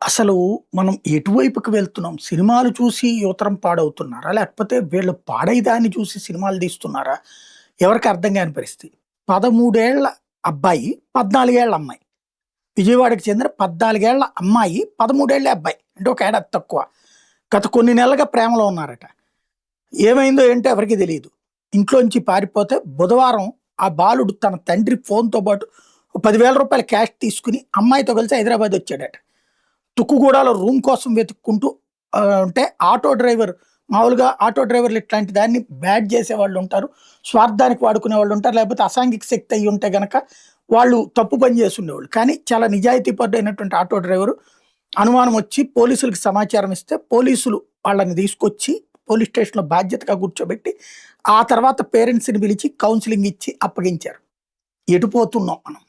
అసలు మనం ఎటువైపుకి వెళ్తున్నాం? సినిమాలు చూసి యువతరం పాడవుతున్నారా? లేకపోతే వీళ్ళు పాడైదాన్ని చూసి సినిమాలు తీస్తున్నారా? ఎవరికీ అర్థం కాని పరిస్థితి. 13 ఏళ్ల అబ్బాయి, 14 ఏళ్ల అమ్మాయి. విజయవాడకి చెందిన 14 ఏళ్ల అమ్మాయి, 13 ఏళ్ల అబ్బాయి. అంటే ఒక ఏడాది తక్కువ. గత కొన్ని నెలలుగా ప్రేమలో ఉన్నారట. ఏమైందో ఏంటో ఎవరికీ తెలీదు. ఇంట్లోంచి పారిపోతే బుధవారం ఆ బాలుడు తన తండ్రి ఫోన్‌తో పాటు ఓ రూ. 10,000 క్యాష్ తీసుకొని అమ్మాయితో కలిసి హైదరాబాద్ వచ్చాడట. తుక్కుగూడలో రూమ్ కోసం వెతుక్కుంటూ అంటే ఆటో డ్రైవర్ మామూలుగా ఆటో డ్రైవర్లు ఇట్లాంటి దాన్ని బ్యాడ్ చేసేవాళ్ళు ఉంటారు. స్వార్థానికి వాడుకునే వాళ్ళు ఉంటారు. లేకపోతే అసాంఘిక శక్తి అయ్యి ఉంటే గనక వాళ్ళు తప్పు పని చేసుండేవాళ్ళు. కానీ చాలా నిజాయితీపరుడైనటువంటి ఆటో డ్రైవరు అనుమానం వచ్చి పోలీసులకు సమాచారం ఇస్తే పోలీసులు వాళ్ళని తీసుకొచ్చి పోలీస్ స్టేషన్‌లో బాధ్యతగా కూర్చోబెట్టి ఆ తర్వాత పేరెంట్స్‌ని పిలిచి కౌన్సెలింగ్ ఇచ్చి అప్పగించారు. ఎటు పోతున్నాం మనం?